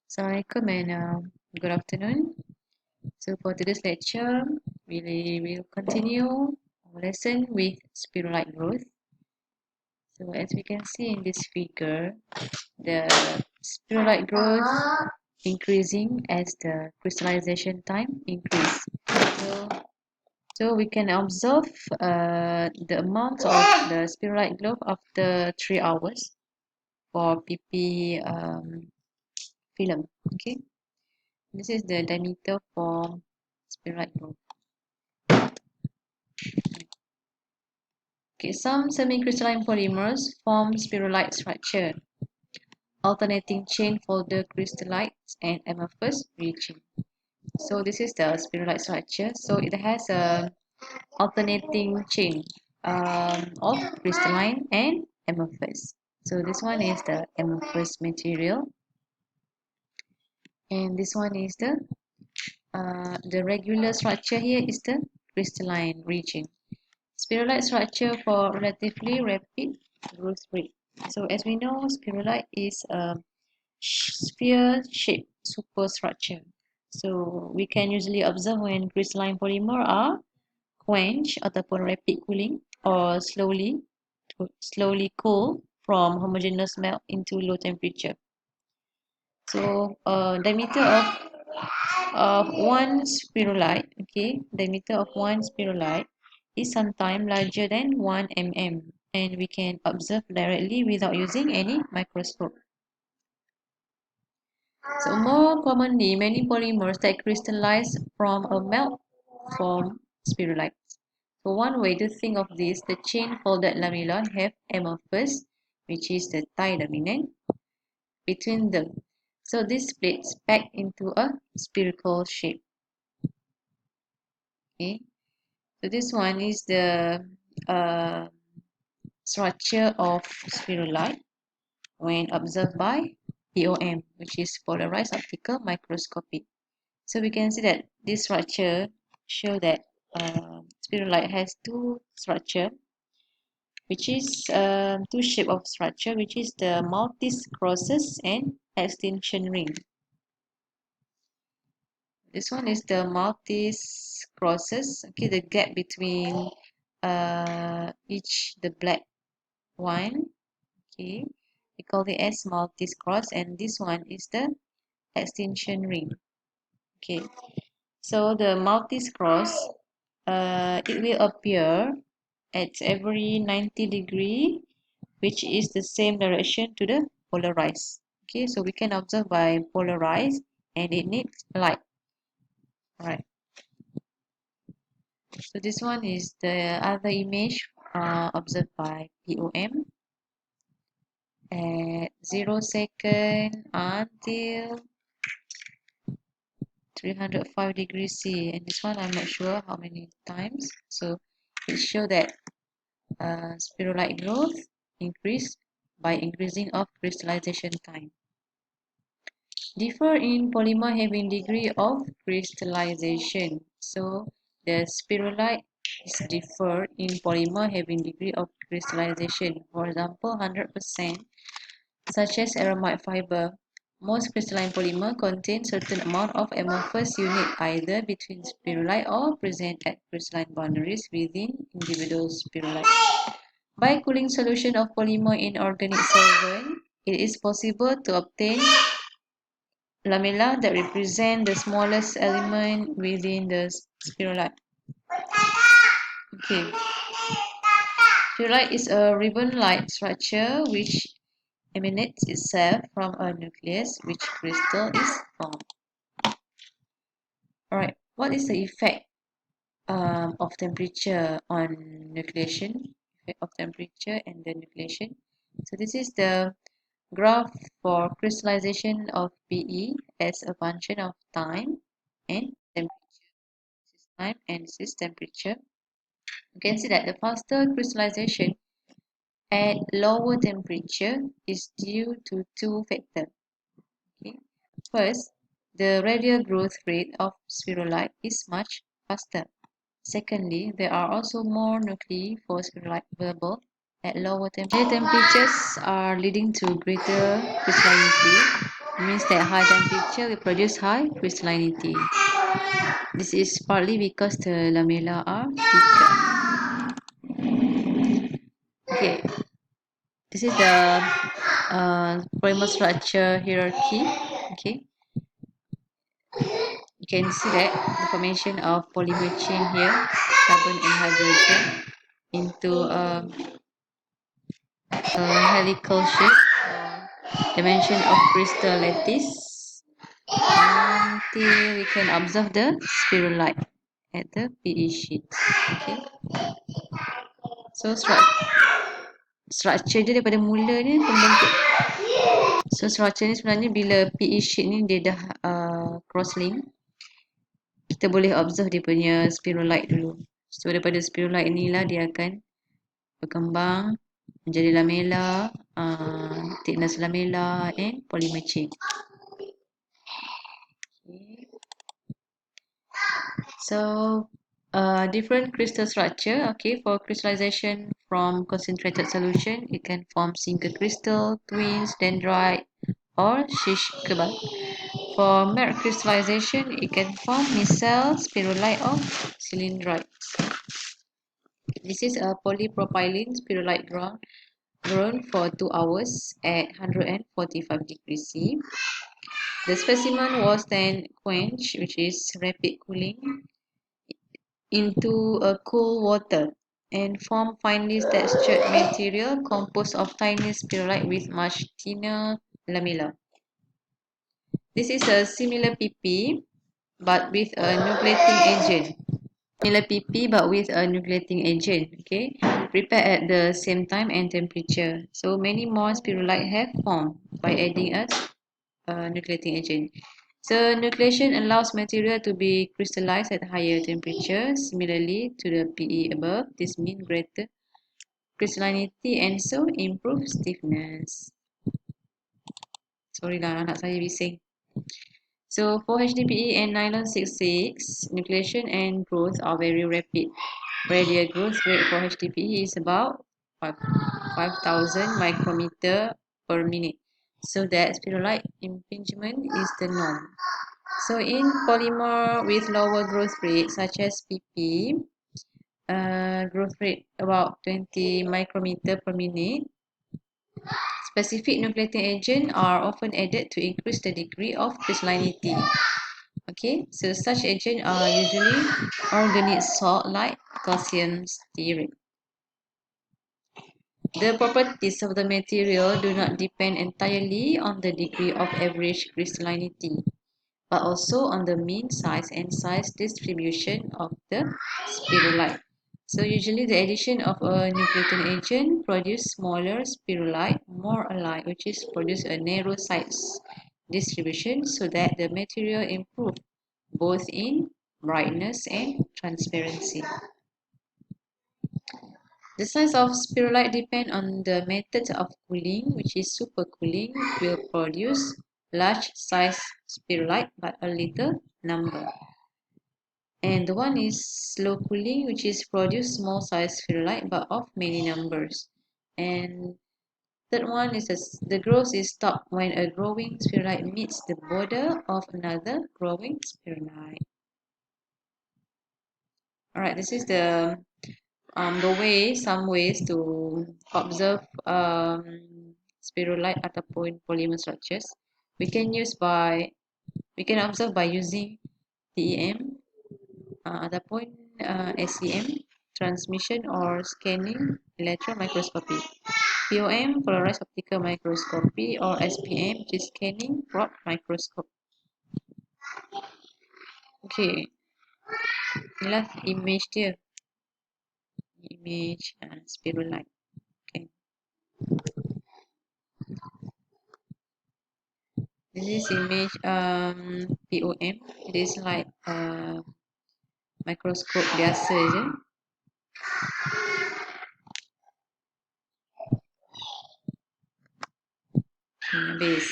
Assalamualaikum and good afternoon. So for today's lecture, we will continue our lesson with spherulite growth. So as we can see in this figure, the spherulite growth increasing as the crystallization time increase. So, so we can observe the amount of the spherulite growth after 3 hours for PP film. Okay. This is the diameter for spherulite growth. Okay, some semi-crystalline polymers form spherulite structure, alternating chain folder crystallites and amorphous region. So this is the spherulite structure. So it has a alternating chain of crystalline and amorphous. So this one is the amorphous material, and this one is the regular structure here is the crystalline region. Spherulite structure for relatively rapid growth rate. So as we know, spherulite is a sphere-shaped superstructure. So we can usually observe when crystalline polymer are quenched ataupun rapid cooling or slowly cool from homogeneous melt into low temperature. So diameter of one spherulite, okay, diameter of one spherulite is sometimes larger than 1 mm, and we can observe directly without using any microscope. So more commonly, many polymers that crystallize from a melt form spherulites. So one way to think of this, the chain folded lamella have amorphous, which is the tie dominant, between them. So this splits back into a spherical shape. Okay. So this one is the uh, structure of spherulite when observed by POM, which is polarized optical microscopy. So we can see that this structure show that spherulite has two structure, which is two shape of structure, which is the multis crosses and extinction ring. This one is the multis crosses. Okay, the gap between each the black one. Okay, we call it as multis cross, and this one is the extinction ring. Okay, so the multis cross, it will appear at every 90 degree, which is the same direction to the polarized. Okay, so we can observe by polarized, and it needs light. Right. So this one is the other image observed by POM at 0 second until 305 degrees C, and this one I'm not sure how many times. So it shows that spherulite growth increased by increasing of crystallization time. Differ in polymer having degree of crystallization. So the spherulite is differ in polymer having degree of crystallization. For example, 100%, such as aramide fiber. Most crystalline polymer contain certain amount of amorphous unit either between spherulite or present at crystalline boundaries within individual spherulite. By cooling solution of polymer in organic solvent, it is possible to obtain lamella that represent the smallest element within the spherulite. Okay. Spherulite is a ribbon-like structure which emanates itself from a nucleus which crystal is formed. Alright, what is the effect of temperature on nucleation? Effect of temperature and the nucleation. So this is the graph for crystallization of PE as a function of time and temperature. This is time and this is temperature. You can see that the faster crystallization at lower temperature is due to two factors. Okay. First, the radial growth rate of spherulite is much faster. Secondly, there are also more nuclei for spherulite available at lower temperatures are leading to greater crystalline nuclei. means that high temperature will produce high crystallinity. This is partly because the lamella are thicker. Okay, this is the polymer structure hierarchy. Okay, you can see that the formation of polymer chain here, carbon and hydrogen, into a helical shape or dimension of crystal lattice until we can observe the spherulite at the PE sheet. Okay, so structure dia daripada mula ni pembentuk. So structure ni sebenarnya bila PE sheet ni dia dah cross link, kita boleh observe dia punya spherulite dulu. So daripada spherulite inilah dia akan berkembang menjadi lamella, thickness lamella and polymer chain. Okay. So different crystal structure. Okay, for crystallization from concentrated solution, it can form single crystal, twins, dendrite, or shish kebab. For merge crystallization, it can form micelle, spherulite, or cylindrite. This is a polypropylene spherulite grown for 2 hours at 145 degrees C. The specimen was then quenched, which is rapid cooling, into a cool water and form finely textured material composed of tiny spherulite with much thinner lamella. This is a similar PP but with a nucleating agent. Similar PP but with a nucleating agent. Okay, prepared at the same time and temperature. So many more spherulite have formed by adding a nucleating agent. So nucleation allows material to be crystallized at higher temperature. Similarly to the PE above, this means greater crystallinity and so improved stiffness. Sorry lah, anak saya bising. So for HDPE and nylon 66, nucleation and growth are very rapid. Radial growth rate for HDPE is about 5,000 micrometer per minute. So that spherulite impingement is the norm. So in polymer with lower growth rate such as PP, growth rate about 20 micrometer per minute, specific nucleating agents are often added to increase the degree of crystallinity. Okay, so such agents are usually organic salt like calcium stearate. The properties of the material do not depend entirely on the degree of average crystallinity, but also on the mean size and size distribution of the spherulite. So usually the addition of a nucleating agent produces smaller spherulite more alike, which is produce a narrow size distribution so that the material improve both in brightness and transparency. The size of spherulite depends on the method of cooling, which is supercooling will produce large size spherulite but a little number. And the one is slow cooling, which is produce small size spherulite but of many numbers. And third one is the growth is stopped when a growing spherulite meets the border of another growing spherulite. Alright, this is some ways to observe spherulite ataupun polymer structures. We can observe by using TEM ataupun SEM, transmission or scanning electron microscopy. POM, polarized optical microscopy, or SPM, which is scanning probe microscope. Okay, inilah image dia. Image spherulite. Okay. This is image POM. It is like microscope biasa je. Okay, habis.